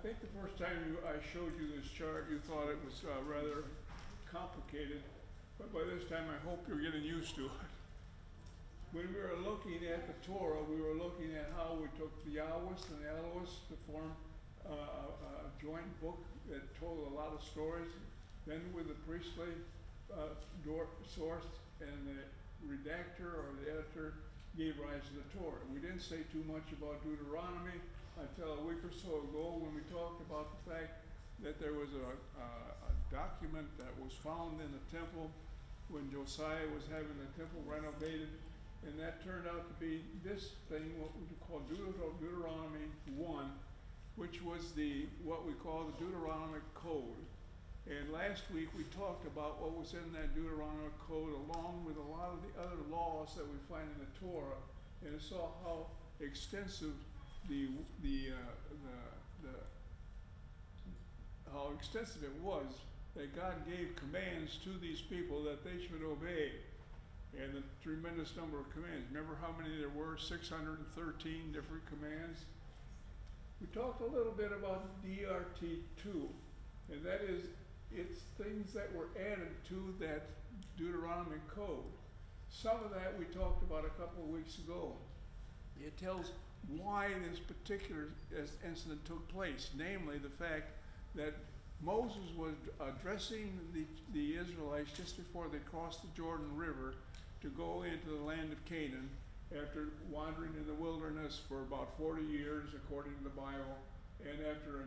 think the first time I showed you this chart, you thought it was rather complicated, but by this time I hope you're getting used to it. When we were looking at the Torah, we were looking at how we took the Yahwist and the Elohist to form a joint book that told a lot of stories. Then with the priestly source and the redactor or the editor gave rise to the Torah. We didn't say too much about Deuteronomy until a week or so ago when we talked about the fact that there was a document that was found in the temple when Josiah was having the temple renovated, and that turned out to be this thing, what we call Deuteronomy 1, which was what we call the Deuteronomic Code. And last week we talked about what was in that Deuteronomic Code along with a lot of the other laws that we find in the Torah, and saw how extensive how extensive it was that God gave commands to these people that they should obey, and a tremendous number of commands. Remember how many there were? 613 different commands. We talked a little bit about DRT2, and that is, it's things that were added to that Deuteronomic Code. Some of that we talked about a couple of weeks ago. It tells why this particular incident took place, namely the fact that Moses was addressing the Israelites just before they crossed the Jordan River to go into the land of Canaan after wandering in the wilderness for about 40 years, according to the Bible, and after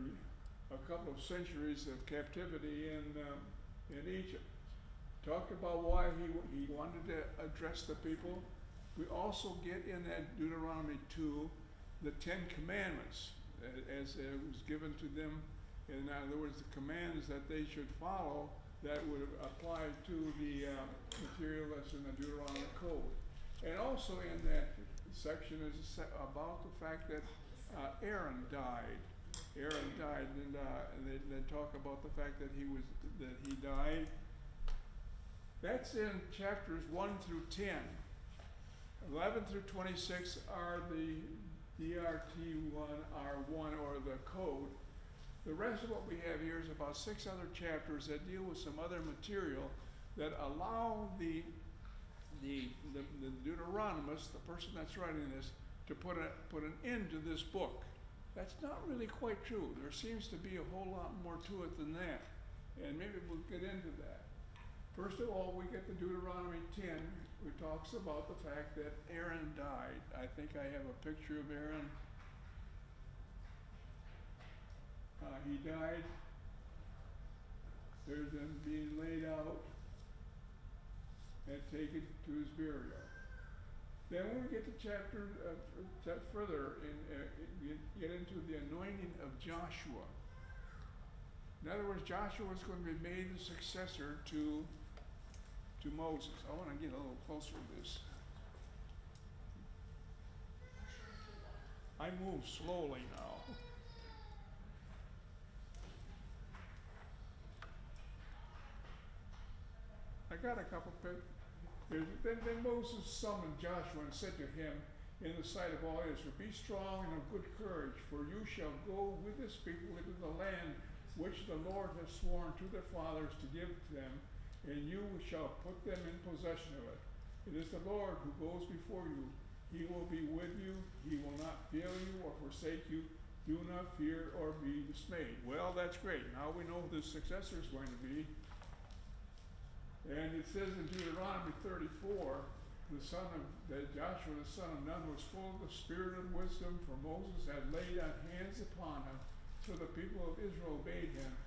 a couple of centuries of captivity in Egypt. Talked about why he wanted to address the people. We also get in that Deuteronomy 2 the 10 Commandments as it was given to them. In other words, the commands that they should follow that would apply to the material that's in the Deuteronomic Code. And also in that section is about the fact that Aaron died. Aaron died, and they talk about the fact that he died. That's in chapters 1 through 10. 11 through 26 are the DRT1R1 or the code. The rest of what we have here is about 6 other chapters that deal with some other material that allow the Deuteronomist, the person that's writing this, to put an end to this book. That's not really quite true. There seems to be a whole lot more to it than that, and maybe we'll get into that. First of all, we get to Deuteronomy 10, which talks about the fact that Aaron died. I think I have a picture of Aaron. He died. There's him being laid out and taken to his burial. Then when we get to chapter further, get into the anointing of Joshua. In other words, Joshua is going to be made the successor to Moses. I want to get a little closer to this. I move slowly now. I got a couple pictures. Then Moses summoned Joshua and said to him in the sight of all Israel, "Be strong and of good courage, for you shall go with this people into the land which the Lord has sworn to their fathers to give to them, and you shall put them in possession of it. It is the Lord who goes before you. He will be with you. He will not fail you or forsake you. Do not fear or be dismayed." Well, that's great. Now we know who the successor is going to be. And it says in Deuteronomy 34, Joshua the son of Nun was full of the spirit of wisdom, for Moses had laid on hands upon him. So the people of Israel obeyed him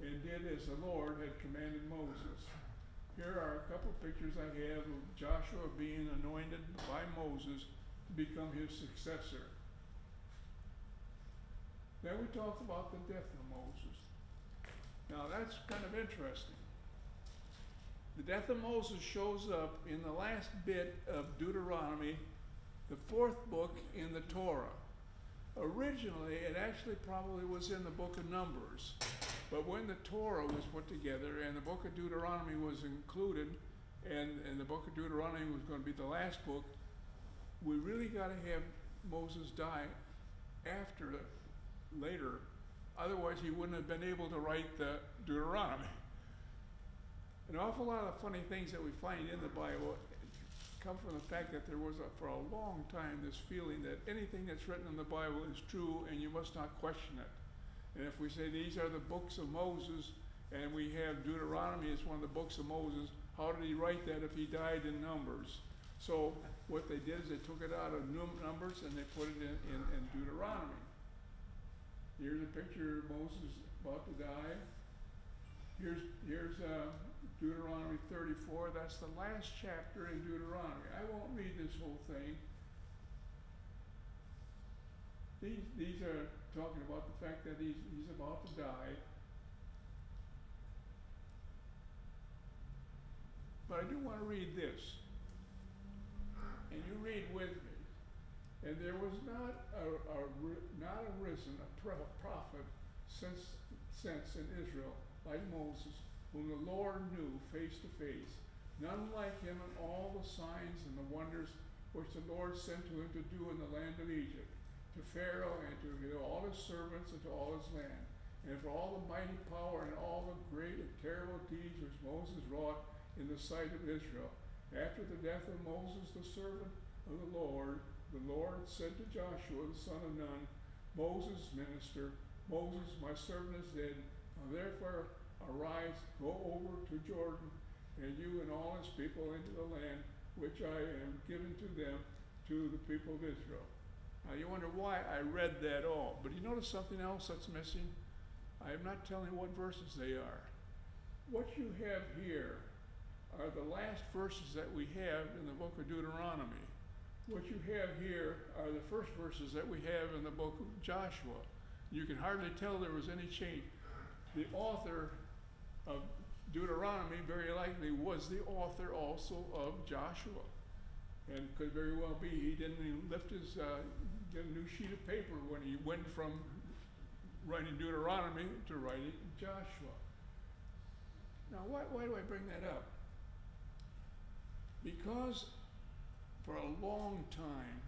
and did as the Lord had commanded Moses. Here are a couple pictures I have of Joshua being anointed by Moses to become his successor. Then we talk about the death of Moses. Now that's kind of interesting. The death of Moses shows up in the last bit of Deuteronomy, the 4th book in the Torah. Originally, it actually probably was in the book of Numbers, but when the Torah was put together and the book of Deuteronomy was included, and the book of Deuteronomy was going to be the last book, we really got to have Moses die later Otherwise, he wouldn't have been able to write the Deuteronomy. An awful lot of funny things that we find in the Bible come from the fact that there was, for a long time, this feeling that anything that's written in the Bible is true and you must not question it. And if we say these are the books of Moses, and we have Deuteronomy as one of the books of Moses, how did he write that if he died in Numbers? So what they did is they took it out of Numbers and they put it in Deuteronomy. Here's a picture of Moses about to die. Here's Deuteronomy 34. That's the last chapter in Deuteronomy. I won't read this whole thing. These are talking about the fact that he's about to die. But I do want to read this. And you read with me. And there was not arisen a prophet since in Israel like Moses, whom the Lord knew face to face. None like him in all the signs and the wonders which the Lord sent to him to do in the land of Egypt, to Pharaoh and to all his servants and to all his land, and for all the mighty power and all the great and terrible deeds which Moses wrought in the sight of Israel. After the death of Moses, the servant of the Lord said to Joshua, the son of Nun, Moses' minister, Moses, my servant, is dead. Now therefore arise, go over to Jordan, and you and all his people into the land which I am given to them, to the people of Israel. Now you wonder why I read that all, but you notice something else that's missing? I am not telling what verses they are. What you have here are the last verses that we have in the book of Deuteronomy. What you have here are the first verses that we have in the book of Joshua. You can hardly tell there was any change. The author of Deuteronomy very likely was the author also of Joshua. And could very well be he didn't even lift his, get a new sheet of paper when he went from writing Deuteronomy to writing Joshua. Now why do I bring that up? Because for a long time,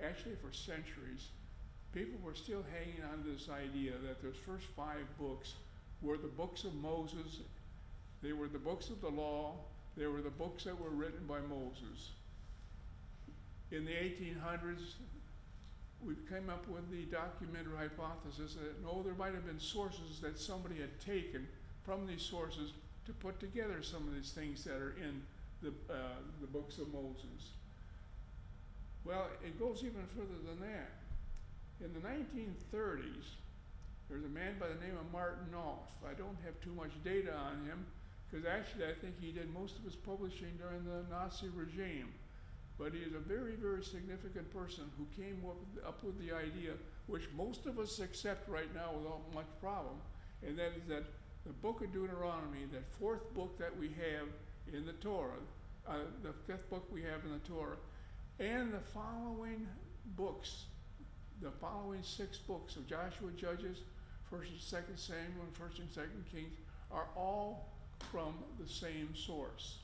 actually for centuries, people were still hanging on to this idea that those first 5 books were the books of Moses. They were the books of the law. They were the books that were written by Moses. In the 1800s, we came up with the documentary hypothesis that no, there might have been sources that somebody had taken from these sources to put together some of these things that are in the books of Moses. Well, it goes even further than that. In the 1930s, there's a man by the name of Martin Knopf. I don't have too much data on him, because actually I think he did most of his publishing during the Nazi regime. But he is a very, very significant person who came up with the idea, which most of us accept right now without much problem, and that is that the book of Deuteronomy, that 4th book that we have in the Torah, the 5th book we have in the Torah, and the following books, the following 6 books of Joshua, Judges, 1st and 2nd Samuel, and 1st and 2nd Kings, are all from the same source.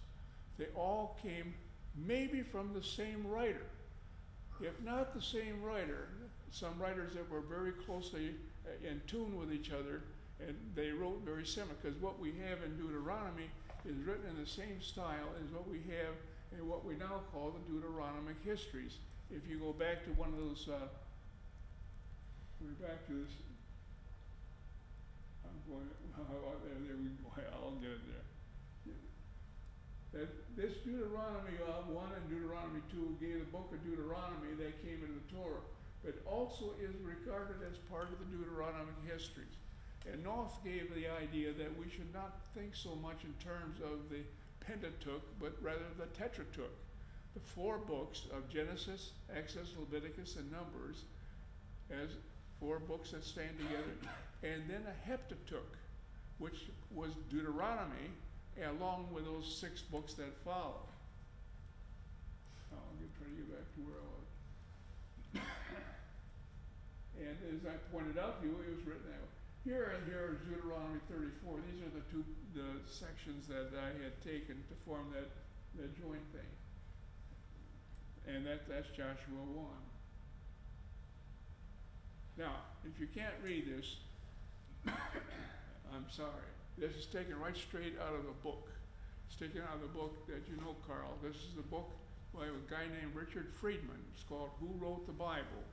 They all came maybe from the same writer. If not the same writer, some writers that were very closely in tune with each other, and they wrote very similar, because what we have in Deuteronomy is written in the same style as what we have in what we now call the Deuteronomic histories. If you go back to one of those, we're back to this, I'm going, there we go, I'll get it there. That this Deuteronomy 1 and Deuteronomy 2 gave the book of Deuteronomy that came into the Torah, but also is regarded as part of the Deuteronomic histories. And Knopf gave the idea that we should not think so much in terms of the Pentateuch, but rather the Tetratuch, the 4 books of Genesis, Exodus, Leviticus, and Numbers, as 4 books that stand together, and then a Heptateuch, which was Deuteronomy, along with those 6 books that follow. Now, I'm going to try to get back to where I was. And as I pointed out to you, it was written that way. Here is Deuteronomy 34. These are the sections that I had taken to form that joint thing. And that's Joshua 1. Now, if you can't read this, I'm sorry. This is taken right straight out of a book. It's taken out of the book that you know, Carl. This is the book by a guy named Richard Friedman. It's called Who Wrote the Bible?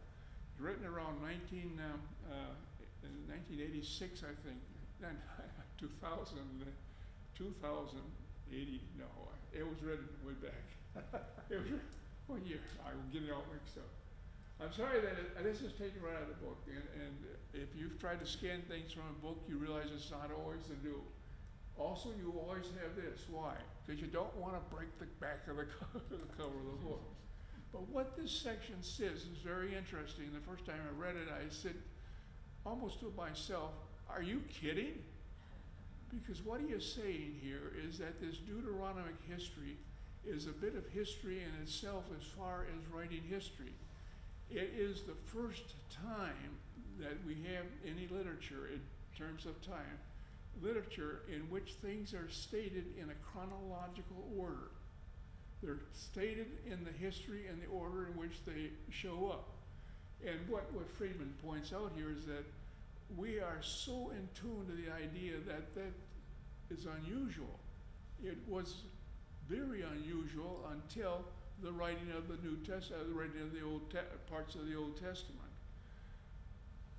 It's written around 1986, I think. Then 2000, 2080, no, it was written way back. It was one year. I will get it all mixed up. I'm sorry that this is taken right out of the book, and if you've tried to scan things from a book, you realize it's not always the do. Also, you always have this. Why? Because you don't want to break the back of the cover of the book. But what this section says is very interesting. The first time I read it, I said almost to myself, are you kidding? Because what he is saying here is that this Deuteronomic history is a bit of history in itself as far as writing history. It is the first time that we have any literature in terms of time, literature in which things are stated in a chronological order. They're stated in the history and the order in which they show up. And what Friedman points out here is that we are so in tune to the idea that that is unusual. It was very unusual until the writing of the New Testament, the writing of the parts of the Old Testament.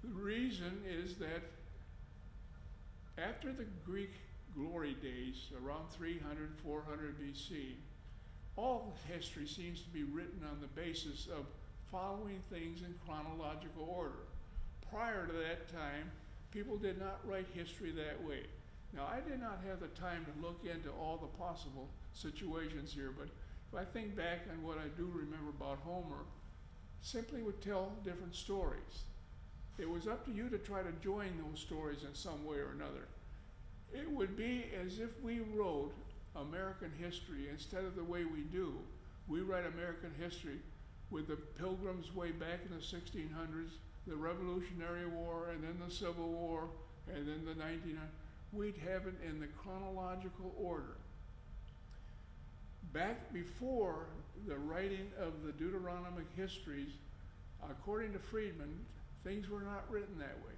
The reason is that after the Greek glory days, around 300, 400 BC, all history seems to be written on the basis of following things in chronological order. Prior to that time, people did not write history that way. Now, I did not have the time to look into all the possible situations here, but if I think back on what I do remember about Homer, simply would tell different stories. It was up to you to try to join those stories in some way or another. It would be as if we wrote American history instead of the way we do. We write American history with the Pilgrims way back in the 1600s, the Revolutionary War, and then the Civil War, and then the 1900s. We'd have it in the chronological order. Back before the writing of the Deuteronomic histories, according to Friedman, things were not written that way.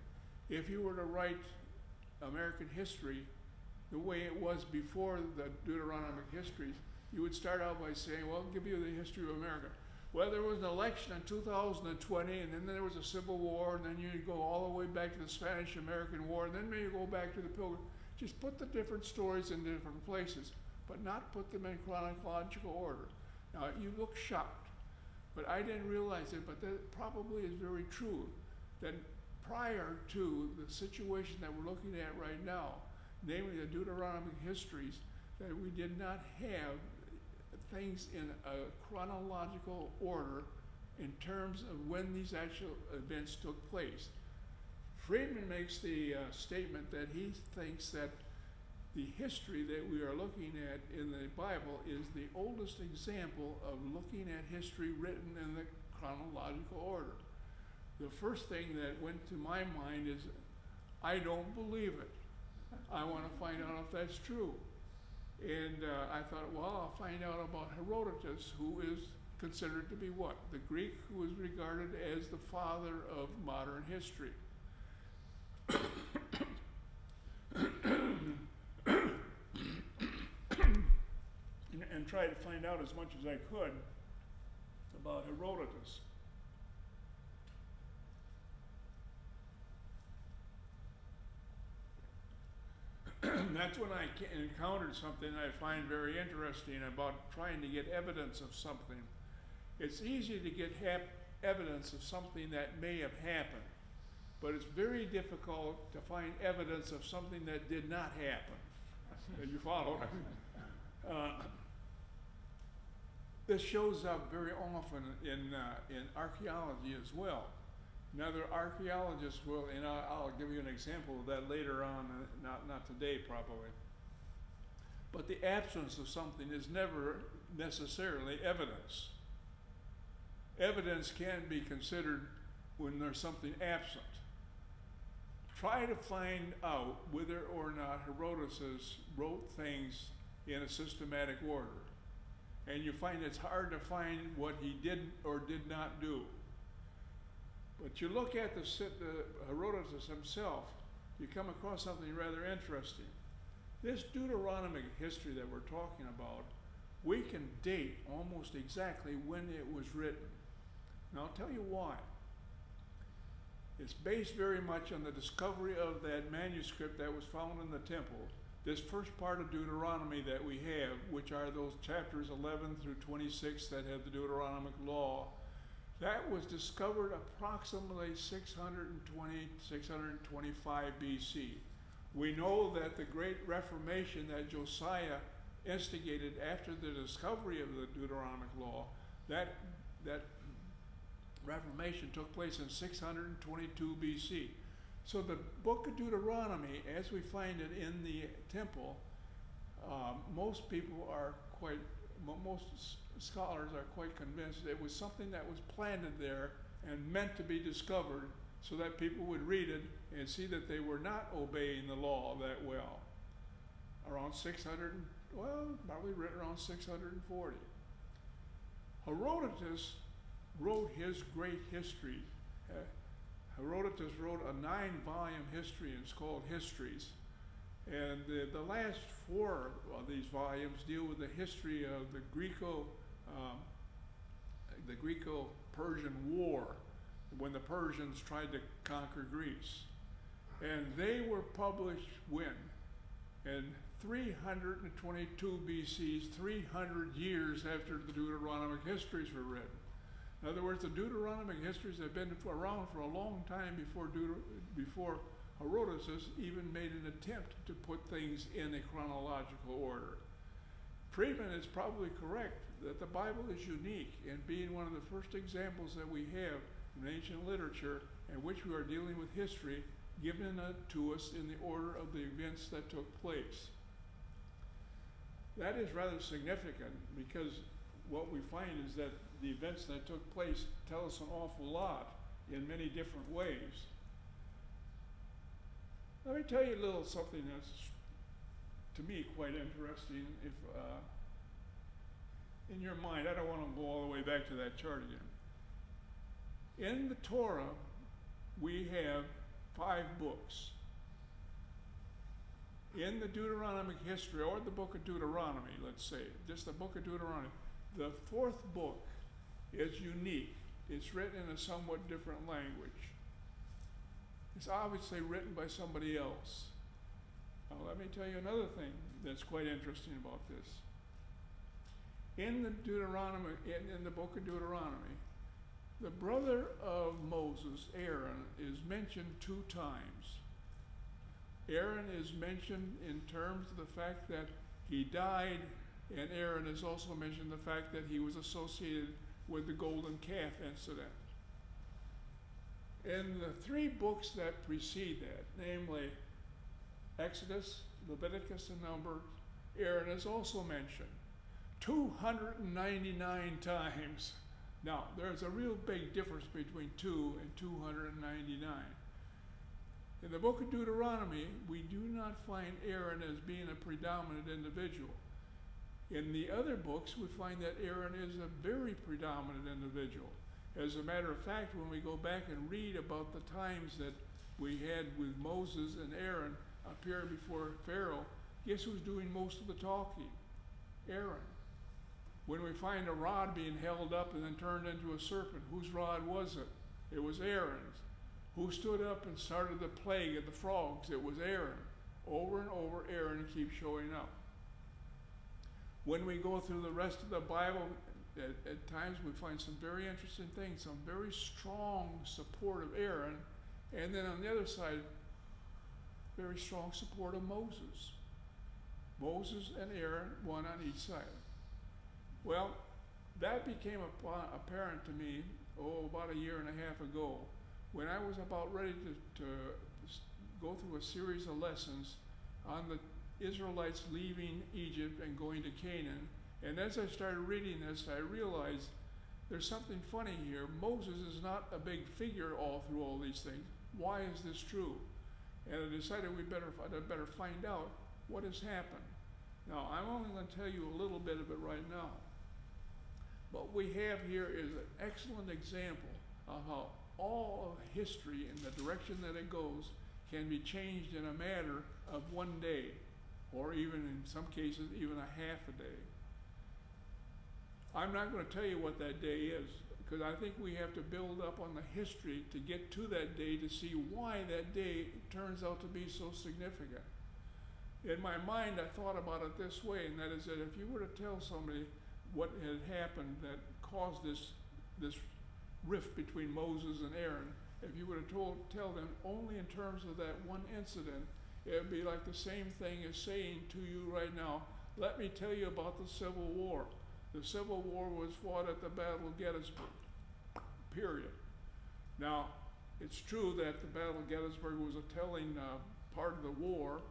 If you were to write American history the way it was before the Deuteronomic histories, you would start out by saying, well, I'll give you the history of America. Well, there was an election in 2020, and then there was a Civil War, and then you'd go all the way back to the Spanish-American War, and then maybe go back to the Pilgrim. Just put the different stories in different places, but not put them in chronological order. Now, you look shocked, but I didn't realize it, but that probably is very true, that prior to the situation that we're looking at right now, namely the Deuteronomic histories, that we did not have things in a chronological order in terms of when these actual events took place. Friedman makes the statement that he thinks that the history that we are looking at in the Bible is the oldest example of looking at history written in the chronological order. The first thing that went to my mind is, I don't believe it. I want to find out if that's true. And I thought, well, I'll find out about Herodotus, who is considered to be what? The Greek who is regarded as the father of modern history. and try to find out as much as I could about Herodotus. That's when I encountered something I find very interesting about trying to get evidence of something. It's easy to get evidence of something that may have happened, but it's very difficult to find evidence of something that did not happen. You follow? This shows up very often in archaeology as well. Another archaeologist will, and I'll give you an example of that later on, not today probably. But the absence of something is never necessarily evidence. Evidence can be considered when there's something absent. Try to find out whether or not Herodotus wrote things in a systematic order. And you find it's hard to find what he did or did not do. But you look at the Herodotus himself, you come across something rather interesting. This Deuteronomic history that we're talking about, we can date almost exactly when it was written. Now I'll tell you why. It's based very much on the discovery of that manuscript that was found in the temple. This first part of Deuteronomy that we have, which are those chapters 11 through 26 that have the Deuteronomic law, that was discovered approximately 620, 625 BC. We know that the great Reformation that Josiah instigated after the discovery of the Deuteronomic law, that Reformation took place in 622 BC. So the book of Deuteronomy, as we find it in the temple, most scholars are quite convinced it was something that was planted there and meant to be discovered so that people would read it and see that they were not obeying the law that well. Around 600, well, probably written around 640. Herodotus wrote his great history. Herodotus wrote a 9-volume history, and it's called Histories. And the last 4 of these volumes deal with the history of the Greco-Persian War, when the Persians tried to conquer Greece. And they were published when? In 322 BC, 300 years after the Deuteronomic histories were written. In other words, the Deuteronomic histories have been around for a long time before Herodotus even made an attempt to put things in a chronological order. Friedman is probably correct that the Bible is unique in being one of the first examples that we have in ancient literature in which we are dealing with history given to us in the order of the events that took place. That is rather significant because what we find is that the events that took place tell us an awful lot in many different ways. Let me tell you a little something that's, to me, quite interesting. If in your mind, I don't want to go all the way back to that chart again. In the Torah, we have 5 books. In the Deuteronomic history, or the book of Deuteronomy, let's say, just the book of Deuteronomy, the 4th book is unique. It's written in a somewhat different language. It's obviously written by somebody else. Now, let me tell you another thing that's quite interesting about this. In the Deuteronomy, in the book of Deuteronomy, the brother of Moses, Aaron, is mentioned 2 times. Aaron is mentioned in terms of the fact that he died, and Aaron is also mentioned the fact that he was associated with the golden calf incident. In the 3 books that precede that, namely Exodus, Leviticus, and Numbers, Aaron is also mentioned 299 times. Now, there's a real big difference between 2 and 299. In the book of Deuteronomy, we do not find Aaron as being a predominant individual. In the other books, we find that Aaron is a very predominant individual. As a matter of fact, when we go back and read about the times that we had with Moses and Aaron appear before Pharaoh, guess who's doing most of the talking? Aaron. When we find a rod being held up and then turned into a serpent, whose rod was it? It was Aaron's. Who stood up and started the plague of the frogs? It was Aaron. Over and over, Aaron keeps showing up. When we go through the rest of the Bible, at times we find some very interesting things, some very strong support of Aaron, and then on the other side, very strong support of Moses. Moses and Aaron, one on each side. Well, that became apparent to me, about 1.5 years ago, when I was about ready to go through a series of lessons on the Israelites leaving Egypt and going to Canaan. And as I started reading this, I realized there's something funny here. Moses is not a big figure all through all these things. Why is this true? And I decided I'd better find out what has happened. Now, I'm only going to tell you a little bit of it right now. What we have here is an excellent example of how all of history and the direction that it goes can be changed in a matter of one day, or even in some cases, even a half a day. I'm not going to tell you what that day is, because I think we have to build up on the history to get to that day to see why that day turns out to be so significant. In my mind, I thought about it this way, and that is that if you were to tell somebody what had happened that caused this rift between Moses and Aaron, if you were to tell them only in terms of that one incident, it would be like the same thing as saying to you right now, let me tell you about the Civil War. The Civil War was fought at the Battle of Gettysburg, period. Now, it's true that the Battle of Gettysburg was a telling part of the war,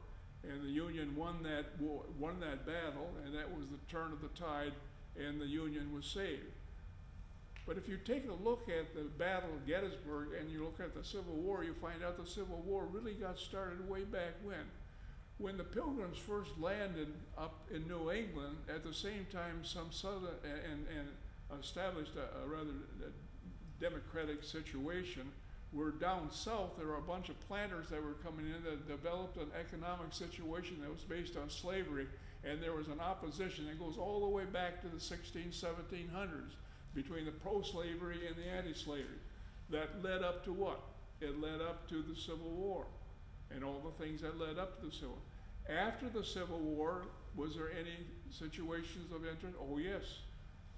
and the Union won that battle, and that was the turn of the tide, and the Union was saved. But if you take a look at the Battle of Gettysburg and you look at the Civil War, you find out the Civil War really got started way back when. When the Pilgrims first landed up in New England, at the same time some southern and established a rather democratic situation, where down south there were a bunch of planters that were coming in that developed an economic situation that was based on slavery, and there was an opposition that goes all the way back to the 1700s between the pro-slavery and the anti-slavery. That led up to what? It led up to the Civil War and all the things that led up to the Civil War. After the Civil War, was there any situations of interest? Oh yes.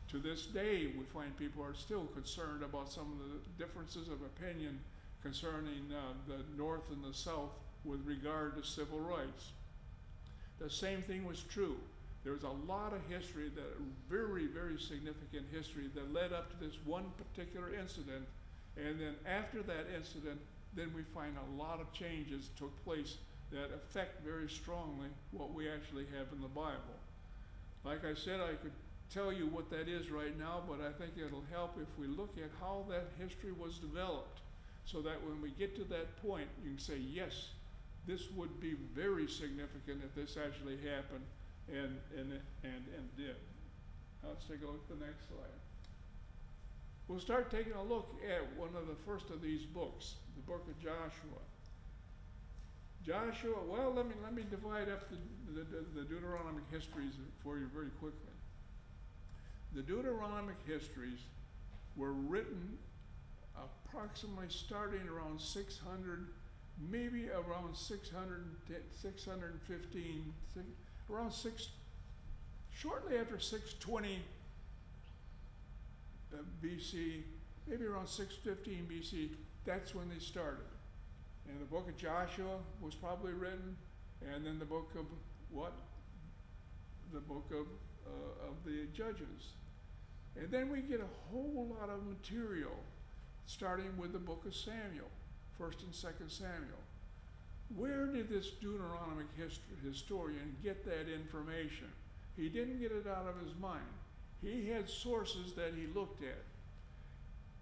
To this day, we find people are still concerned about some of the differences of opinion concerning the North and the South with regard to civil rights. The same thing was true. There was a lot of history, very, very significant history that led up to this one particular incident. And then after that incident, then we find a lot of changes took place that affect very strongly what we actually have in the Bible. Like I said, I could tell you what that is right now, but I think it'll help if we look at how that history was developed, so that when we get to that point, you can say, yes, this would be very significant if this actually happened, and did. Now let's take a look at the next slide. We'll start taking a look at one of the first of these books, the book of Joshua. Joshua, well, let me divide up the Deuteronomic histories for you very quickly. The Deuteronomic histories were written approximately starting around 600, maybe around 600, 615, shortly after 620 BC, maybe around 615 BC, that's when they started. And the book of Joshua was probably written, and then the book of what? The book of the Judges. And then we get a whole lot of material, starting with the book of Samuel, 1st and 2nd Samuel. Where did this Deuteronomic historian get that information? He didn't get it out of his mind. He had sources that he looked at.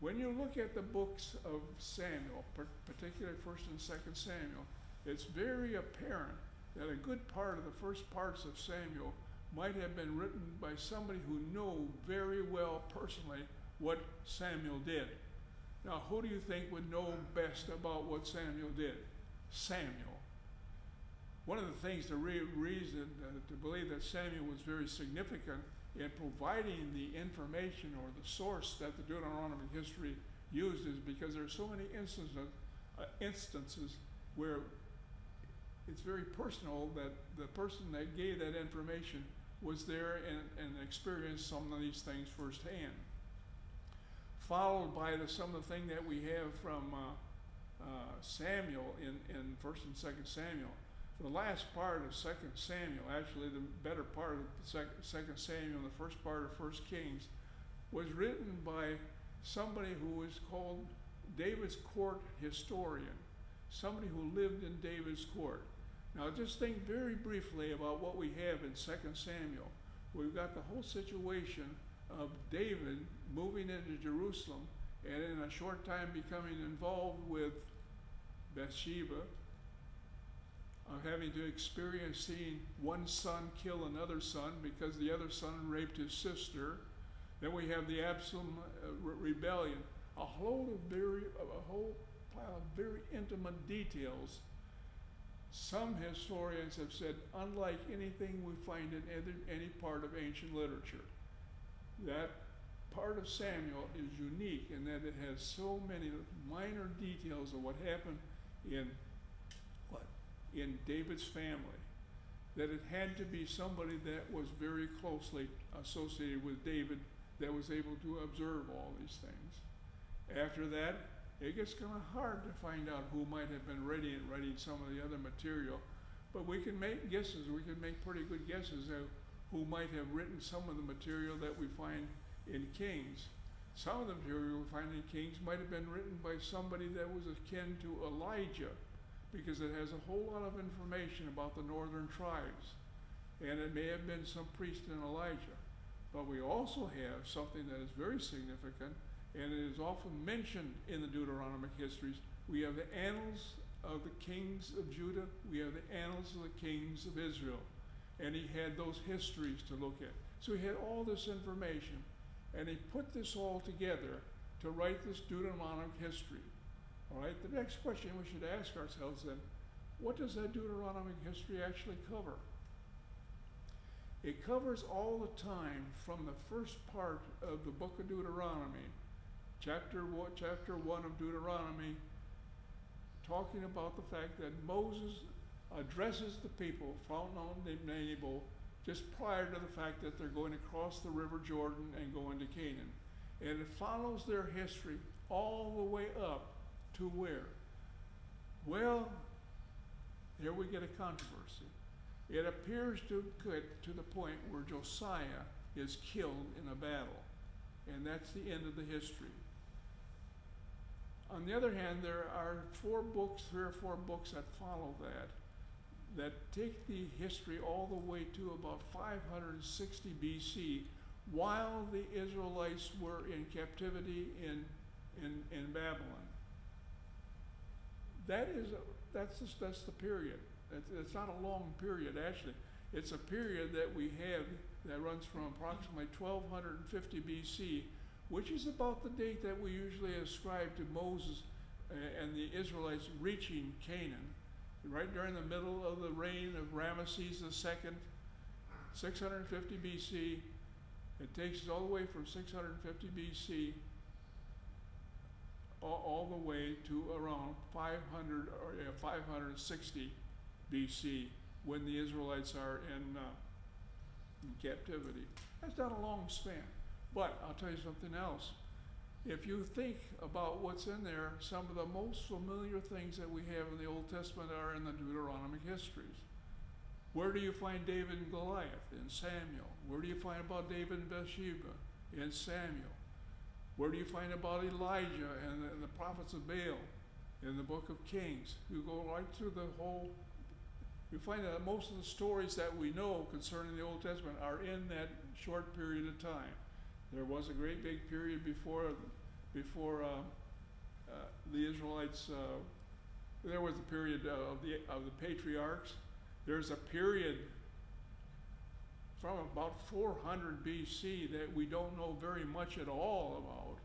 When you look at the books of Samuel, particularly 1st and 2nd Samuel, it's very apparent that a good part of the first parts of Samuel might have been written by somebody who knew very well personally what Samuel did. Now, who do you think would know best about what Samuel did? Samuel. One of the things, the reason to believe that Samuel was very significant in providing the information or the source that the Deuteronomic history used is because there are so many instances where it's very personal that the person that gave that information was there and experienced some of these things firsthand. Followed by some of the things that we have from Samuel in 1st and 2nd Samuel. The last part of 2nd Samuel, actually the better part of 2nd Samuel and the first part of 1st Kings, was written by somebody who is called David's court historian, somebody who lived in David's court. Now just think very briefly about what we have in 2nd Samuel. We've got the whole situation of David moving into Jerusalem and in a short time becoming involved with Bathsheba, of having to experience seeing one son kill another son because the other son raped his sister. Then we have the Absalom rebellion. A whole pile of very intimate details Some historians have said, unlike anything we find in any part of ancient literature, that part of Samuel is unique in that it has so many minor details of what happened in David's family, that it had to be somebody that was very closely associated with David that was able to observe all these things. After that, it gets kind of hard to find out who might have been writing some of the other material, but we can make guesses. We can make pretty good guesses of who might have written some of the material that we find in Kings. Some of the material we find in Kings might have been written by somebody that was akin to Elijah, because it has a whole lot of information about the northern tribes, and it may have been some priest in Elijah. But we also have something that is very significant, and it is often mentioned in the Deuteronomic histories. We have the annals of the kings of Judah. We have the annals of the kings of Israel. And he had those histories to look at. So he had all this information, and he put this all together to write this Deuteronomic history. All right, the next question we should ask ourselves then, what does that Deuteronomic history actually cover? It covers all the time from the first part of the book of Deuteronomy, chapter 1 of Deuteronomy, talking about the fact that Moses addresses the people from Mount Nebo just prior to the fact that they're going to cross the river Jordan and go into Canaan. And it follows their history all the way up to where? Well, here we get a controversy. It appears to get to the point where Josiah is killed in a battle, and that's the end of the history. On the other hand, there are 3 or 4 books that follow that take the history all the way to about 560 BC, while the Israelites were in captivity in Babylon. That's the period. It's not a long period, actually. It's a period that we have that runs from approximately 1250 BC, which is about the date that we usually ascribe to Moses and the Israelites reaching Canaan, right during the middle of the reign of Ramesses II, 650 BC. It takes us all the way from 650 BC all the way to around 560 BC, when the Israelites are in captivity. That's not a long span. But I'll tell you something else. If you think about what's in there, some of the most familiar things that we have in the Old Testament are in the Deuteronomic histories. Where do you find David and Goliath? In Samuel. Where do you find about David and Bathsheba? In Samuel. Where do you find about Elijah and the prophets of Baal? In the book of Kings. You go right through the whole. You find that most of the stories that we know concerning the Old Testament are in that short period of time. There was a great big period before the Israelites. There was a period of the patriarchs. There's a period from about 400 BC that we don't know very much at all about.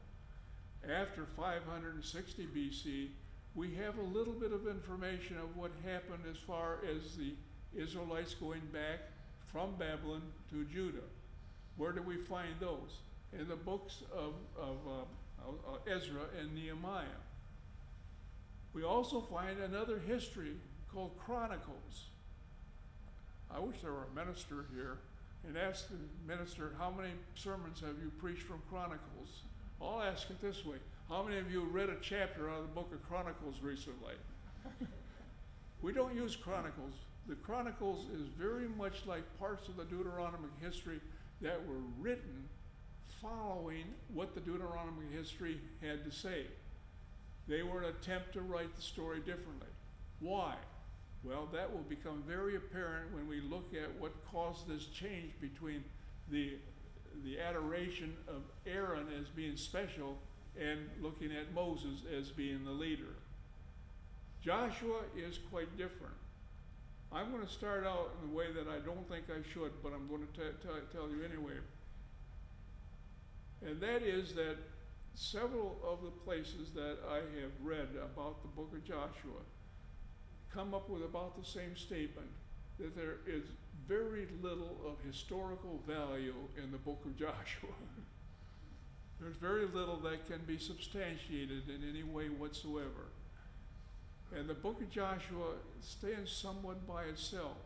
After 560 BC, we have a little bit of information of what happened as far as the Israelites going back from Babylon to Judah. Where do we find those? In the books of Ezra and Nehemiah. We also find another history called Chronicles. I wish there were a minister here and ask the minister, how many sermons have you preached from Chronicles? I'll ask it this way. How many of you read a chapter out of the book of Chronicles recently? We don't use Chronicles. The Chronicles is very much like parts of the Deuteronomic history that were written following what the Deuteronomic history had to say. They were an attempt to write the story differently. Why? Well, that will become very apparent when we look at what caused this change between the adoration of Aaron as being special and looking at Moses as being the leader. Joshua is quite different. I'm going to start out in a way that I don't think I should, but I'm going to tell you anyway. And that is that several of the places that I have read about the book of Joshua come up with about the same statement, that there is very little of historical value in the book of Joshua. There's very little that can be substantiated in any way whatsoever. And the book of Joshua stands somewhat by itself.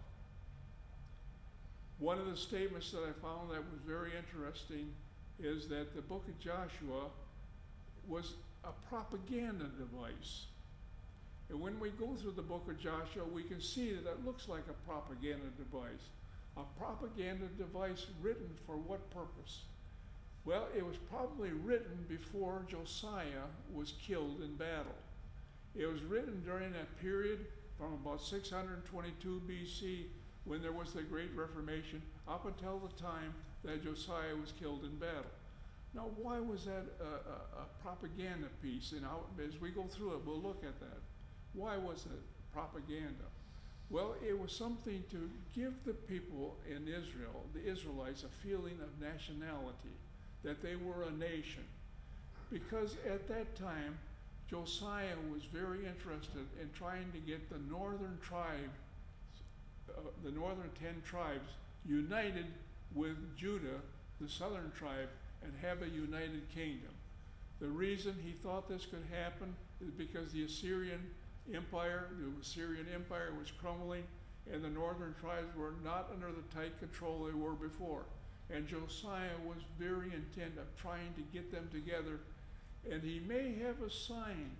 One of the statements that I found that was very interesting is that the book of Joshua was a propaganda device. And when we go through the book of Joshua, we can see that it looks like a propaganda device. A propaganda device written for what purpose? Well, it was probably written before Josiah was killed in battle. It was written during a period from about 622 BC, when there was the Great Reformation, up until the time that Josiah was killed in battle. Now, why was that a propaganda piece? And as we go through it, we'll look at that. Why was it propaganda? Well, it was something to give the people in Israel, the Israelites, a feeling of nationality, that they were a nation. Because at that time, Josiah was very interested in trying to get the northern tribe, the northern 10 tribes, united with Judah, the southern tribe, and have a united kingdom. The reason he thought this could happen is because the Assyrian Empire was crumbling, and the northern tribes were not under the tight control they were before. And Josiah was very intent of trying to get them together, and he may have assigned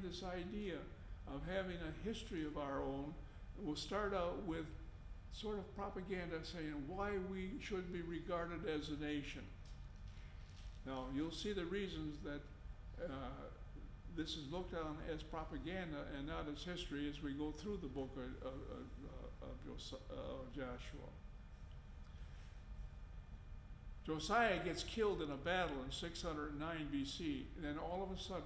this idea of having a history of our own. We'll start out with sort of propaganda saying why we should be regarded as a nation. Now, you'll see the reasons that this is looked on as propaganda and not as history as we go through the book of Joshua. Josiah gets killed in a battle in 609 BC, and then all of a sudden,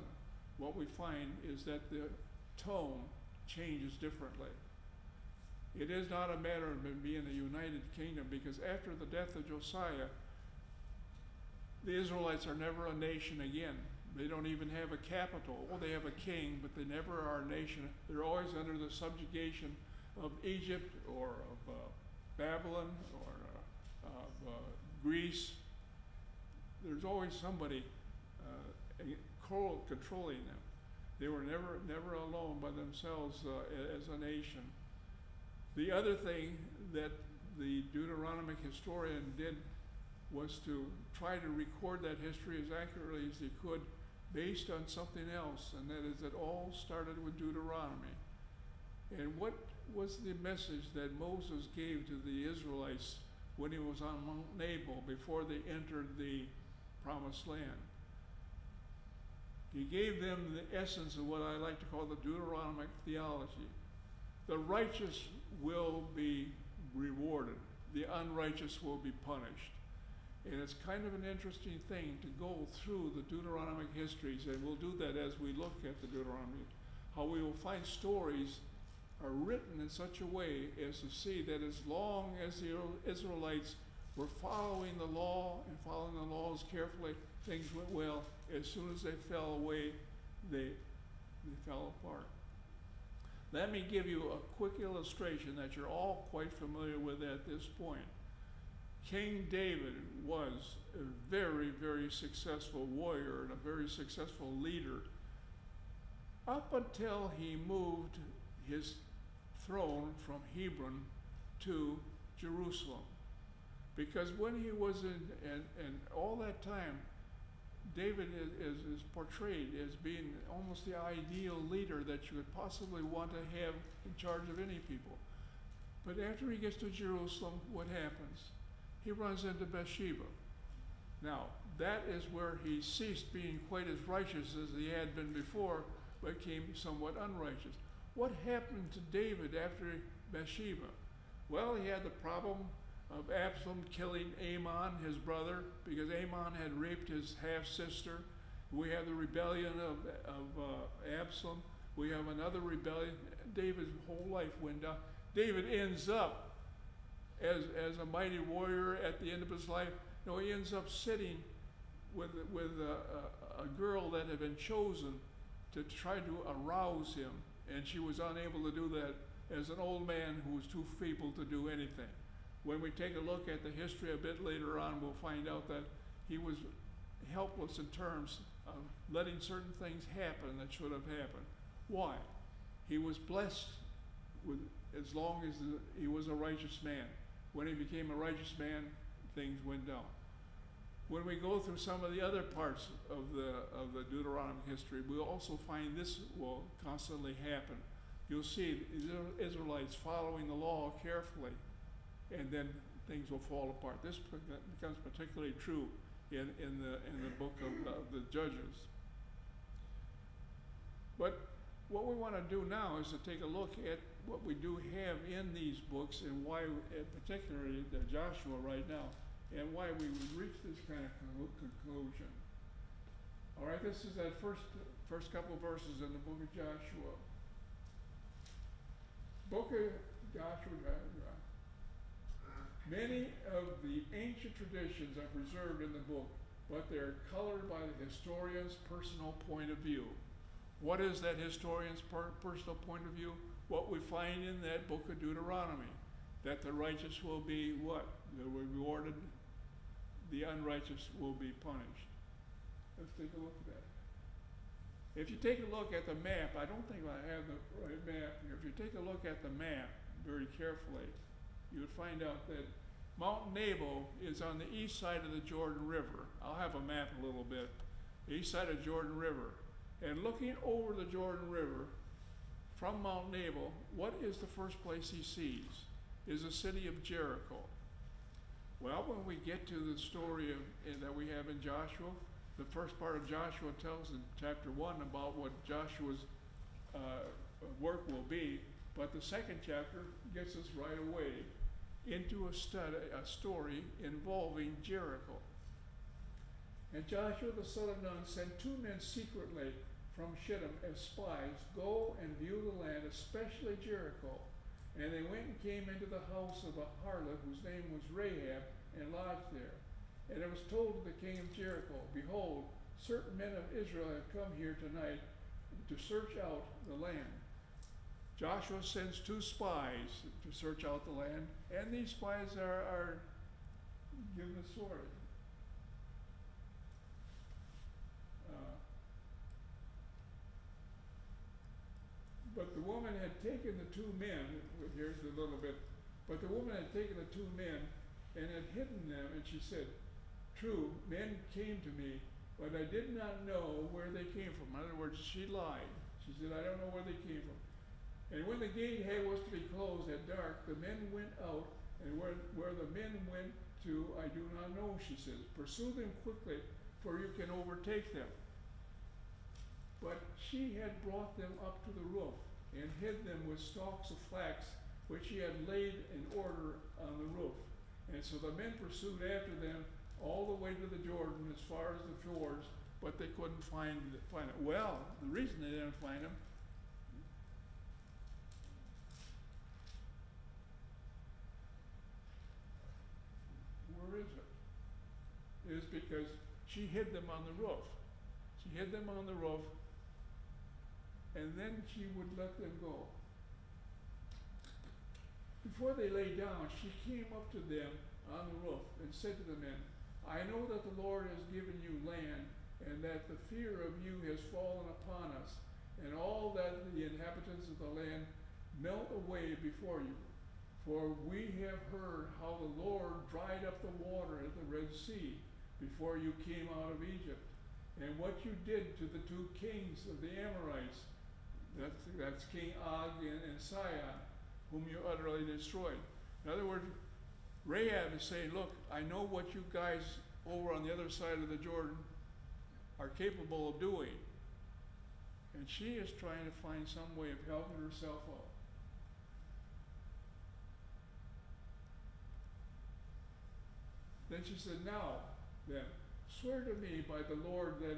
what we find is that the tone changes differently. It is not a matter of being a united kingdom, because after the death of Josiah, the Israelites are never a nation again. They don't even have a capital. Well, they have a king, but they never are a nation. They're always under the subjugation of Egypt or of Babylon or of Greece. There's always somebody controlling them. They were never alone by themselves as a nation. The other thing that the Deuteronomic historian did was to try to record that history as accurately as he could, based on something else, and that is it all started with Deuteronomy. And what was the message that Moses gave to the Israelites when he was on Mount Nebo before they entered the Promised Land? He gave them the essence of what I like to call the Deuteronomic theology. The righteous will be rewarded. The unrighteous will be punished. And it's kind of an interesting thing to go through the Deuteronomic histories, and we'll do that as we look at the Deuteronomy, how we will find stories are written in such a way as to see that as long as the Israelites were following the law and following the laws carefully, things went well. As soon as they fell away, they fell apart. Let me give you a quick illustration that you're all quite familiar with at this point. King David was a very, very successful warrior and a very successful leader up until he moved his throne from Hebron to Jerusalem. Because when he was and all that time, David is portrayed as being almost the ideal leader that you could possibly want to have in charge of any people. But after he gets to Jerusalem, what happens? He runs into Bathsheba. Now, that is where he ceased being quite as righteous as he had been before, but became somewhat unrighteous. What happened to David after Bathsheba? Well, he had the problem of Absalom killing Amnon, his brother, because Amnon had raped his half-sister. We have the rebellion of Absalom. We have another rebellion. David's whole life went down. David ends up as a mighty warrior at the end of his life. No, he ends up sitting with a girl that had been chosen to try to arouse him and she was unable to do that as an old man who was too feeble to do anything. When we take a look at the history a bit later on, we'll find out that he was helpless in terms of letting certain things happen that should have happened. Why? He was blessed with, as long as he was a righteous man. When he became a righteous man, things went down. When we go through some of the other parts of the Deuteronomic history, we'll also find this will constantly happen. You'll see the Israelites following the law carefully, and then things will fall apart. This becomes particularly true in the book of the Judges. But what we want to do now is to take a look at what we do have in these books, and why, particularly Joshua right now, and why we would reach this kind of conclusion. All right, this is that first couple verses in the book of Joshua. Book of Joshua. Many of the ancient traditions are preserved in the book, but they're colored by the historian's personal point of view. What is that historian's personal point of view? What we find in that book of Deuteronomy, that the righteous will be what? They will be rewarded, the unrighteous will be punished. Let's take a look at that. If you take a look at the map, I don't think I have the right map here. If you take a look at the map very carefully, you would find out that Mount Nebo is on the east side of the Jordan River. I'll have a map a little bit. The east side of Jordan River. And looking over the Jordan River from Mount Nebo, what is the first place he sees? Is the city of Jericho. Well, when we get to the story that we have in Joshua, the first part of Joshua tells in chapter 1 about what Joshua's work will be, but the second chapter gets us right away into a story involving Jericho. And Joshua the son of Nun sent 2 men secretly from Shittim as spies, go and view the land, especially Jericho. And they went and came into the house of a harlot whose name was Rahab, and lodged there. And it was told to the king of Jericho, behold, certain men of Israel have come here tonight to search out the land. Joshua sends 2 spies to search out the land, and these spies are given a sword. But the woman had taken the 2 men, here's a little bit, but the woman had taken the 2 men and had hidden them, and she said, true, men came to me, but I did not know where they came from. In other words, she lied. She said, I don't know where they came from. And when the gate was to be closed at dark, the men went out, and where the men went to, I do not know, she says. Pursue them quickly, for you can overtake them. But she had brought them up to the roof, and hid them with stalks of flax, which she had laid in order on the roof. And so the men pursued after them all the way to the Jordan as far as the fords, but they couldn't find it. Well, the reason they didn't find them is because she hid them on the roof. She hid them on the roof, and then she would let them go. Before they lay down, she came up to them on the roof and said to the men, I know that the Lord has given you land, and that the fear of you has fallen upon us, and all that the inhabitants of the land melt away before you. For we have heard how the Lord dried up the water at the Red Sea before you came out of Egypt, and what you did to the 2 kings of the Amorites, that's King Og and Sihon, whom you utterly destroyed. In other words, Rahab is saying, look, I know what you guys over on the other side of the Jordan are capable of doing. And she is trying to find some way of helping herself out. Then she said, now, then, swear to me by the Lord that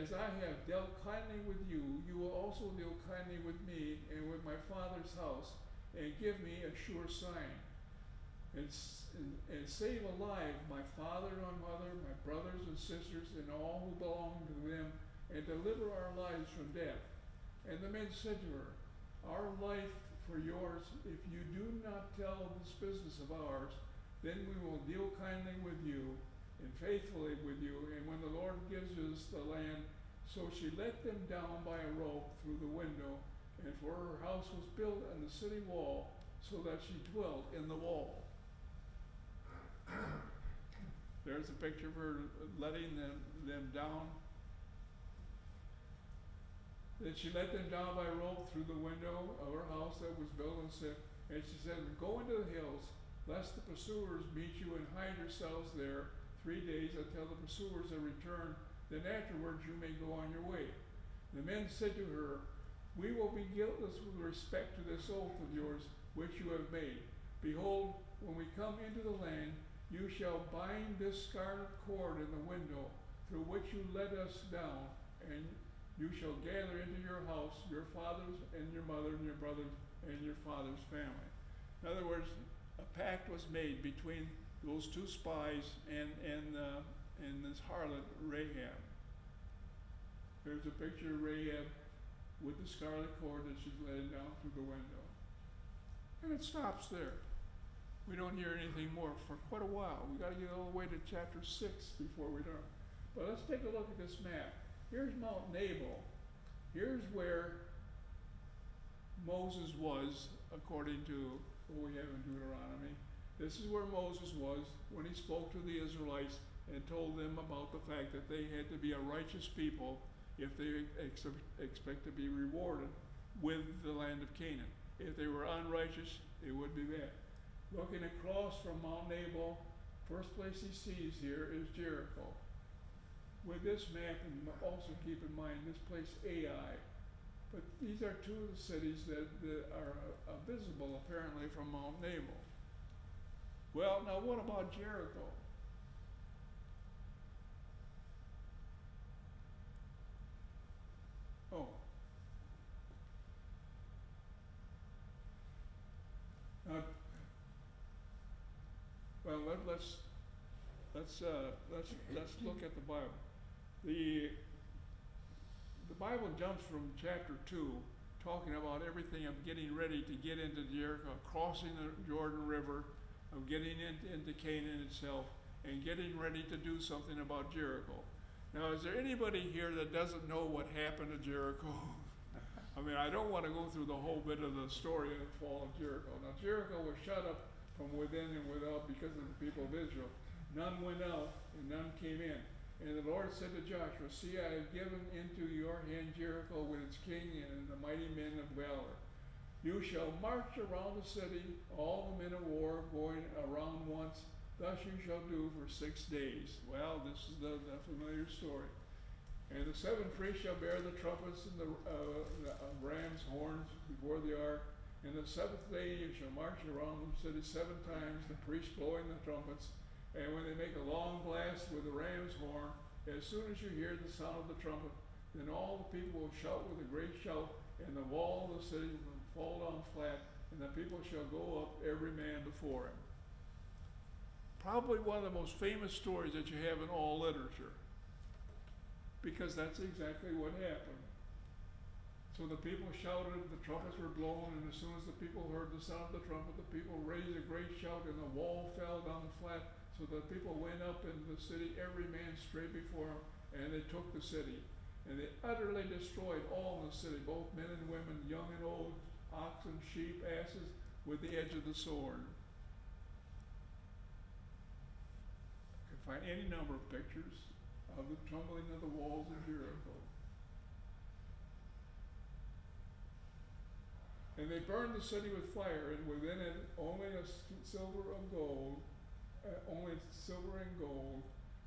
as I have dealt kindly with you, you will also deal kindly with me and with my father's house, and give me a sure sign. and save alive my father and my mother, my brothers and sisters, and all who belong to them, and deliver our lives from death. And the men said to her, our life for yours, if you do not tell this business of ours, then we will deal kindly with you and faithfully with you, and when the Lord gives us the land. So she let them down by a rope through the window, and for her house was built on the city wall, so that she dwelt in the wall. There's a picture of her letting them down. Then she let them down by rope through the window of her house that was built and said, go into the hills, lest the pursuers meet you, and hide yourselves there 3 days until the pursuers have returned. Then afterwards you may go on your way. The men said to her, we will be guiltless with respect to this oath of yours which you have made. Behold, when we come into the land, you shall bind this scarlet cord in the window through which you let us down, and you shall gather into your house your fathers and your mother and your brothers and your father's family. In other words, a pact was made between those two spies and this harlot Rahab. There's a picture of Rahab with the scarlet cord that she's letting down through the window. And it stops there. We don't hear anything more for quite a while. We got to get all the way to chapter 6 before we learn. But let's take a look at this map. Here's Mount Nabal. Here's where Moses was, according to what we have in Deuteronomy. This is where Moses was when he spoke to the Israelites and told them about the fact that they had to be a righteous people if they expect to be rewarded with the land of Canaan. If they were unrighteous, it would be bad. Looking across from Mount Nabal, first place he sees here is Jericho. With this map, and also keep in mind this place Ai. But these are two of the cities that are visible apparently from Mount Nabal. Well, now what about Jericho? Oh. Well, let's look at the Bible. The Bible jumps from chapter 2, talking about everything of getting ready to get into Jericho, crossing the Jordan River, of getting into Canaan itself, and getting ready to do something about Jericho. Now, is there anybody here that doesn't know what happened to Jericho? I mean, I don't want to go through the whole bit of the story of the fall of Jericho. Now, Jericho was shut up from within and without because of the people of Israel. None went out and none came in. And the Lord said to Joshua, see, I have given into your hand Jericho with its king and the mighty men of valor. You shall march around the city, all the men of war going around once. Thus you shall do for 6 days. Well, this is the familiar story. And the 7 priests shall bear the trumpets and the ram's horns before the ark. And the 7th day you shall march around the city 7 times, the priests blowing the trumpets. And when they make a long blast with the ram's horn, as soon as you hear the sound of the trumpet, then all the people will shout with a great shout, and the wall of the city will fall down flat, and the people shall go up, every man before him. Probably one of the most famous stories that you have in all literature, because that's exactly what happened. So the people shouted, the trumpets were blown, and as soon as the people heard the sound of the trumpet, the people raised a great shout, and the wall fell down flat. So the people went up into the city, every man straight before him, and they took the city. And they utterly destroyed all the city, both men and women, young and old, oxen, sheep, asses, with the edge of the sword. You can find any number of pictures of the tumbling of the walls of Jericho. And they burned the city with fire, and within it only silver and gold,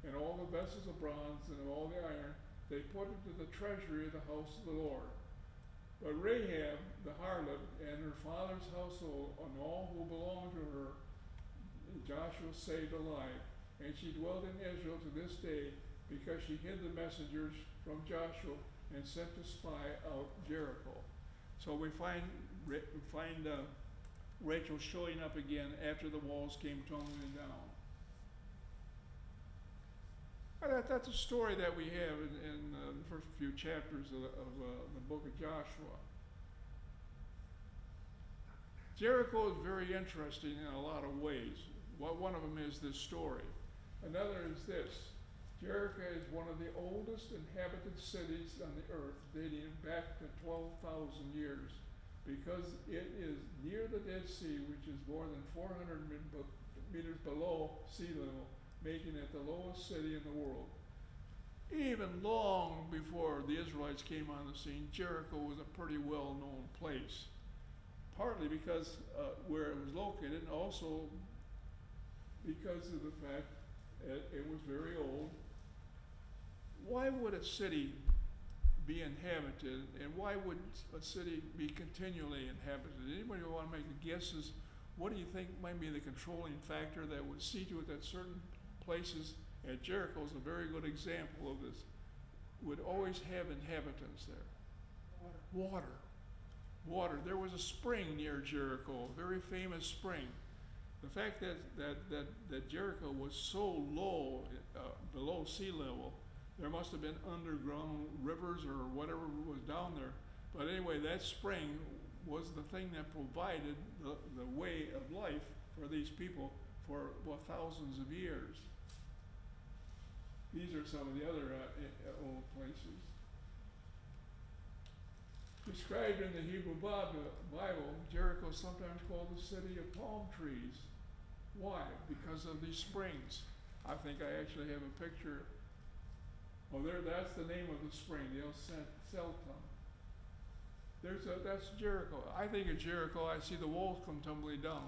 and all the vessels of bronze and all the iron, they put into the treasury of the house of the Lord. But Rahab, the harlot, and her father's household, and all who belonged to her, Joshua saved alive. And she dwelt in Israel to this day, because she hid the messengers from Joshua and sent to spy out Jericho. So we find Rachel showing up again after the walls came tumbling down. That's a story that we have in the first few chapters of the book of Joshua. Jericho is very interesting in a lot of ways. One of them is this story. Another is this. Jericho is one of the oldest inhabited cities on the earth, dating back to 12,000 years, because it is near the Dead Sea, which is more than 400 meters below sea level, making it the lowest city in the world. Even long before the Israelites came on the scene, Jericho was a pretty well-known place, partly because where it was located, and also because of the fact that it was very old. Why would a city be inhabited, and why would a city be continually inhabited? Anybody want to make guesses? What do you think might be the controlling factor that would see to it that certain places, and Jericho is a very good example of this, would always have inhabitants there? Water. There was a spring near Jericho, a very famous spring. The fact that Jericho was so low, below sea level, there must have been underground rivers or whatever was down there. But anyway, that spring was the thing that provided the way of life for these people for thousands of years. These are some of the other old places. Described in the Hebrew Bible, Jericho is sometimes called the city of palm trees. Why? Because of these springs. I think I actually have a picture. Oh, that's the name of the spring, the El Selton. That's Jericho. I think of Jericho, I see the walls come tumbling down.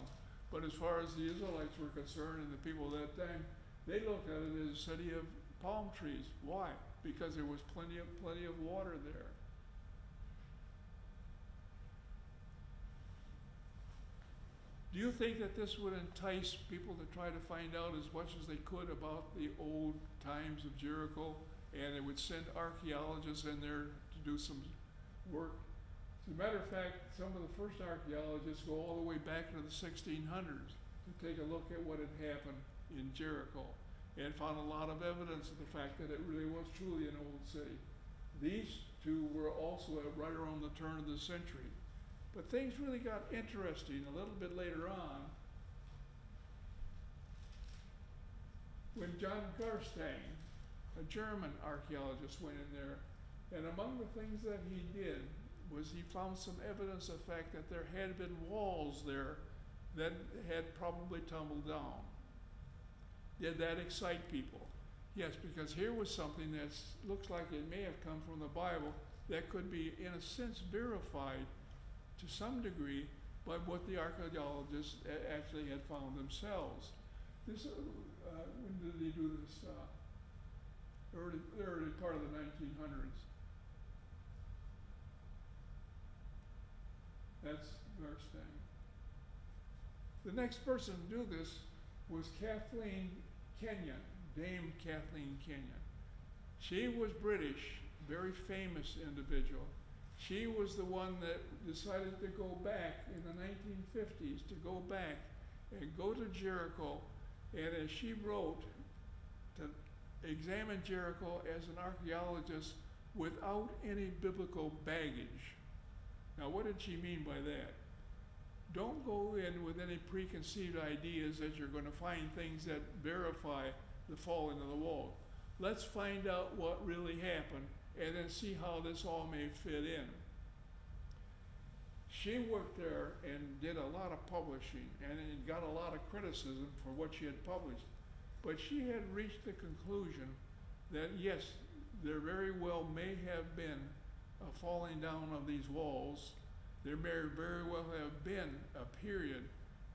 But as far as the Israelites were concerned and the people of that time, they looked at it as a city of palm trees. Why? Because there was plenty of water there. Do you think that this would entice people to try to find out as much as they could about the old times of Jericho, and it would send archaeologists in there to do some work? As a matter of fact, some of the first archaeologists go all the way back to the 1600s to take a look at what had happened in Jericho, and found a lot of evidence of the fact that it really was truly an old city. These two were also right around the turn of the century. But things really got interesting a little bit later on when John Garstein, a German archaeologist, went in there, and among the things that he did was he found some evidence of the fact that there had been walls there that had probably tumbled down. Did that excite people? Yes, because here was something that looks like it may have come from the Bible that could be, in a sense, verified to some degree by what the archaeologists actually had found themselves. This, when did they do this? Early part of the 1900s. That's Garstein. The next person to do this was Kathleen Kenyon, Dame Kathleen Kenyon. She was British, very famous individual. She was the one that decided to go back in the 1950s, to go back and go to Jericho, and as she wrote, to examine Jericho as an archaeologist without any biblical baggage. Now, what did she mean by that? Don't go in with any preconceived ideas that you're going to find things that verify the falling of the wall. Let's find out what really happened and then see how this all may fit in. She worked there and did a lot of publishing and got a lot of criticism for what she had published. But she had reached the conclusion that yes, there very well may have been a falling down of these walls. There may very well have been a period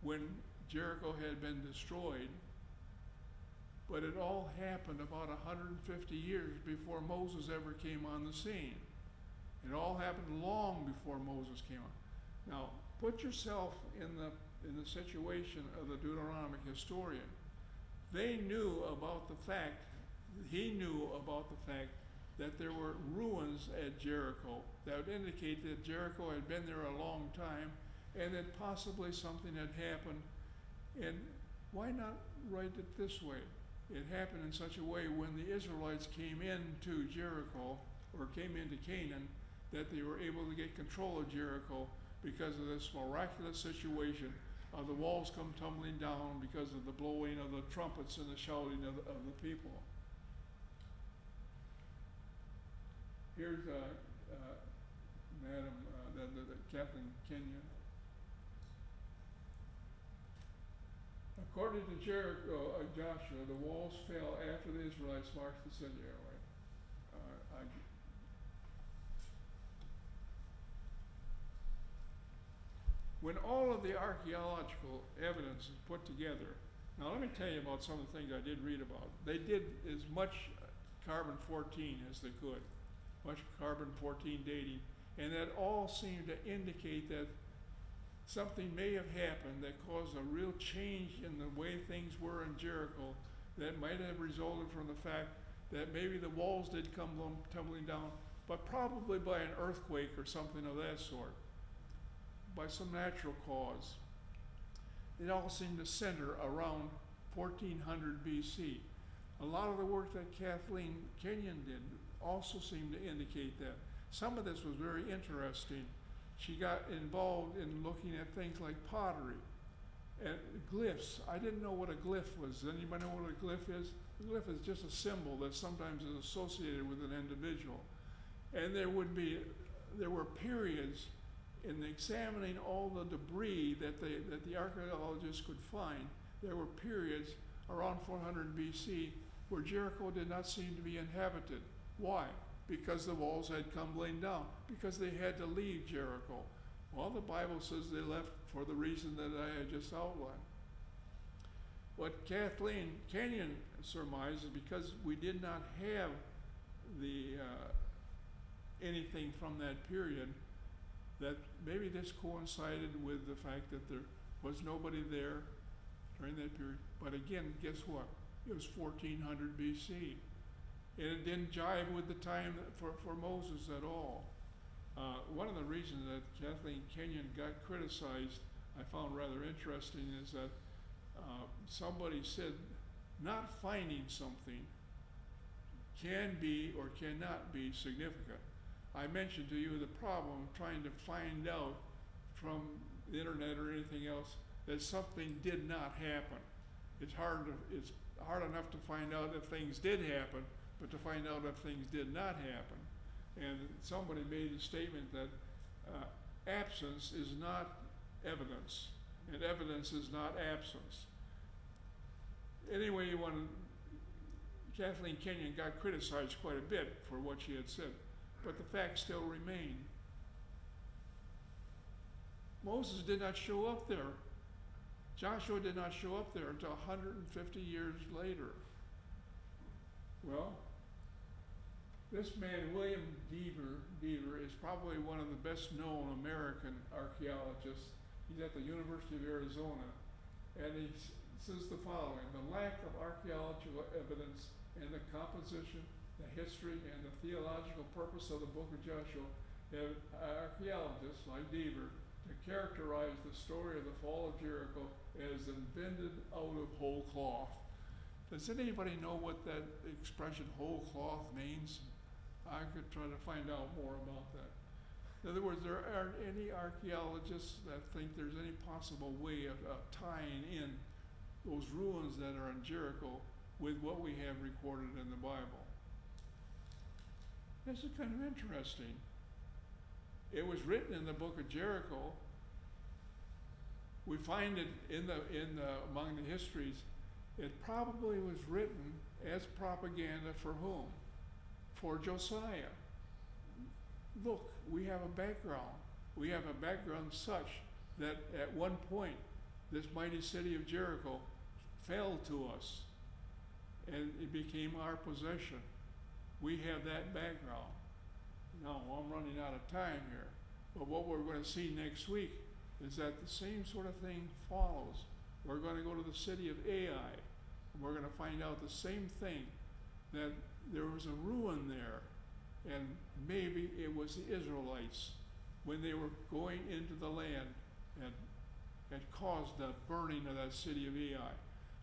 when Jericho had been destroyed, but it all happened about 150 years before Moses ever came on the scene. It all happened long before Moses came on. Now, put yourself in the situation of the Deuteronomic historian. They knew about the fact, he knew about the fact that there were ruins at Jericho that would indicate that Jericho had been there a long time, and that possibly something had happened. And why not write it this way? It happened in such a way when the Israelites came into Jericho, or came into Canaan, that they were able to get control of Jericho because of this miraculous situation of the walls come tumbling down because of the blowing of the trumpets and the shouting of the people. Here's Madam Kathleen Kenyon. According to Jericho, Joshua, the walls fell after the Israelites marched the city. When all of the archaeological evidence is put together, now let me tell you about some of the things I did read about. They did as much carbon-14 as they could, much carbon-14 dating, and that all seemed to indicate that something may have happened that caused a real change in the way things were in Jericho that might have resulted from the fact that maybe the walls did come tumbling down, but probably by an earthquake or something of that sort, by some natural cause. It all seemed to center around 1400 BC. A lot of the work that Kathleen Kenyon did also seemed to indicate that. Some of this was very interesting. She got involved in looking at things like pottery and glyphs. I didn't know what a glyph was. Does anybody know what a glyph is? A glyph is just a symbol that sometimes is associated with an individual. And there were periods in examining all the debris that the archaeologists could find. There were periods around 400 BC where Jericho did not seem to be inhabited. Why? Because the walls had come laying down, because they had to leave Jericho. Well, the Bible says they left for the reason that I had just outlined. What Kathleen Kenyon surmised is because we did not have anything from that period, that maybe this coincided with the fact that there was nobody there during that period. But again, guess what? It was 1400 BC. And it didn't jive with the time for Moses at all. One of the reasons that Kathleen Kenyon got criticized, I found rather interesting, is that somebody said not finding something can be or cannot be significant. I mentioned to you the problem of trying to find out from the internet or anything else that something did not happen. It's hard enough to find out if things did happen, but to find out if things did not happen. And somebody made a statement that absence is not evidence, and evidence is not absence. Anyway, Kathleen Kenyon got criticized quite a bit for what she had said, but the fact still remained. Moses did not show up there. Joshua did not show up there until 150 years later. Well, this man, William Dever, is probably one of the best known American archaeologists. He's at the University of Arizona, and he says the following: the lack of archaeological evidence and the composition, the history, and the theological purpose of the book of Joshua have archaeologists like Dever to characterize the story of the fall of Jericho as invented out of whole cloth. Does anybody know what that expression whole cloth means? I could try to find out more about that. In other words, there aren't any archaeologists that think there's any possible way of tying in those ruins that are in Jericho with what we have recorded in the Bible. This is kind of interesting. It was written in the book of Jericho. We find it among the histories. It probably was written as propaganda for whom? For Josiah. Look, we have a background. We have a background such that at one point, this mighty city of Jericho fell to us, and it became our possession. We have that background. Now, I'm running out of time here, but what we're going to see next week is that the same sort of thing follows. We're going to go to the city of Ai, and we're going to find out the same thing, that there was a ruin there, and maybe it was the Israelites when they were going into the land, had caused the burning of that city of Ai.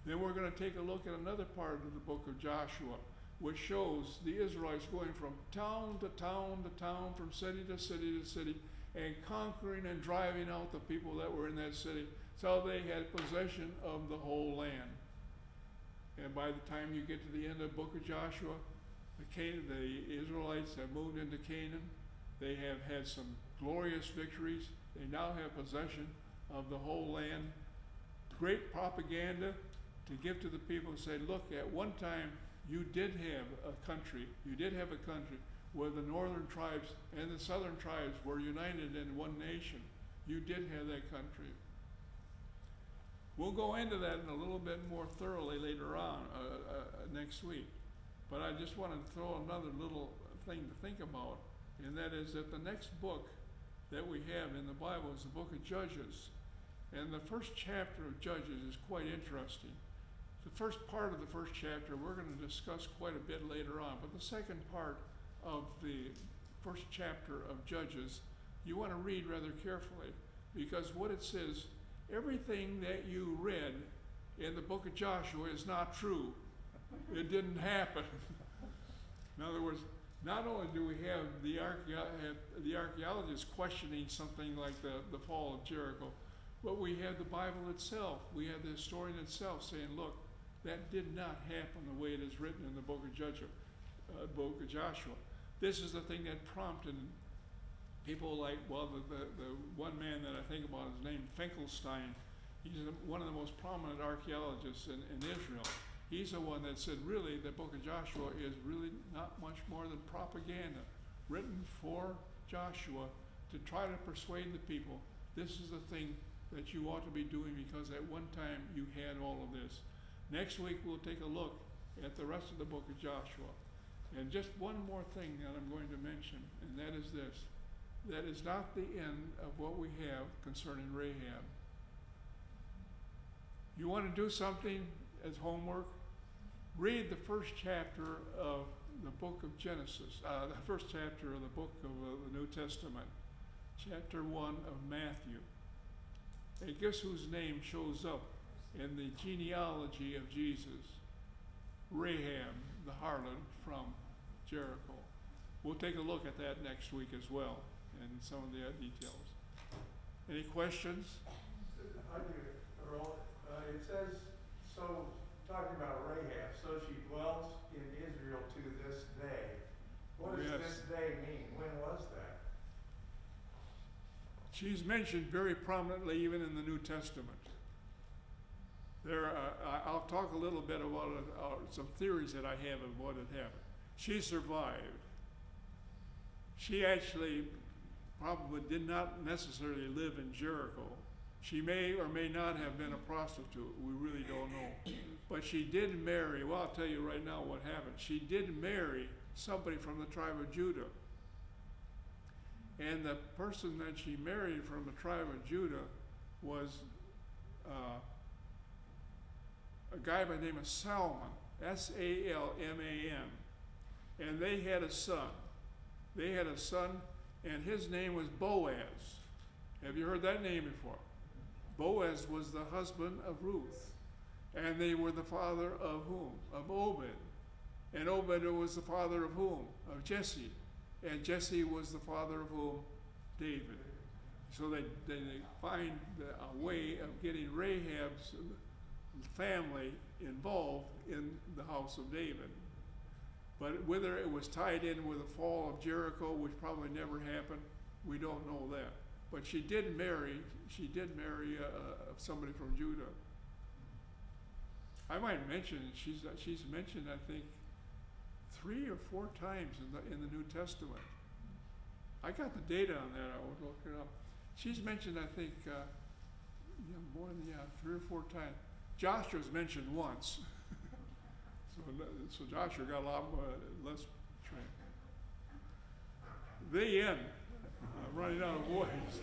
Then we're going to take a look at another part of the book of Joshua, which shows the Israelites going from town to town to town, from city to city to city, and conquering and driving out the people that were in that city, so they had possession of the whole land. And by the time you get to the end of the book of Joshua, the Israelites have moved into Canaan. They have had some glorious victories. They now have possession of the whole land. Great propaganda to give to the people and say, look, at one time you did have a country. You did have a country where the northern tribes and the southern tribes were united in one nation. You did have that country. We'll go into that in a little bit more thoroughly later on next week. But I just want to throw another little thing to think about, and that is that the next book that we have in the Bible is the book of Judges. And the first chapter of Judges is quite interesting. The first part of the first chapter we're going to discuss quite a bit later on, but the second part of the first chapter of Judges you want to read rather carefully, because what it says, everything that you read in the book of Joshua is not true. It didn't happen. In other words, not only do we have the archaeologists questioning something like the fall of Jericho, but we have the Bible itself. We have the historian itself saying, look, that did not happen the way it is written in the book of Joshua. This is the thing that prompted people like, well, the one man that I think about is named Finkelstein. He's one of the most prominent archaeologists in Israel. He's the one that said, really, the book of Joshua is really not much more than propaganda written for Joshua to try to persuade the people, this is the thing that you ought to be doing because at one time you had all of this. Next week we'll take a look at the rest of the book of Joshua. And just one more thing that I'm going to mention, and that is this. That is not the end of what we have concerning Rahab. You want to do something as homework? Read the first chapter of the book of Genesis, the first chapter of the book of the New Testament, chapter 1 of Matthew. And guess whose name shows up in the genealogy of Jesus? Rahab, the harlot from Jericho. We'll take a look at that next week as well, and some of the details. Any questions? I do, Earl. It says, so, talking about Rahab, so she dwells in Israel to this day. What does this day mean? When was that? She's mentioned very prominently even in the New Testament. I'll talk a little bit about some theories that I have of what had happened. She survived. She actually probably did not necessarily live in Jericho. She may or may not have been a prostitute. We really don't know. But she did marry. Well, I'll tell you right now what happened. She did marry somebody from the tribe of Judah. And the person that she married from the tribe of Judah was a guy by the name of Salmon, S-A-L-M-A-N. And they had a son. They had a son, and his name was Boaz. Have you heard that name before? Boaz was the husband of Ruth. And they were the father of whom? Of Obed. And Obed was the father of whom? Of Jesse. And Jesse was the father of whom? David. So they find a way of getting Rahab's family involved in the house of David. But whether it was tied in with the fall of Jericho, which probably never happened, we don't know that. But she did marry somebody from Judah. I might mention she's mentioned, I think, 3 or 4 times in the New Testament. I got the data on that. I would look it up. She's mentioned, I think, more than 3 or 4 times. Joshua's mentioned once. So Joshua got a lot more, less trained. The end. I'm running out of voice.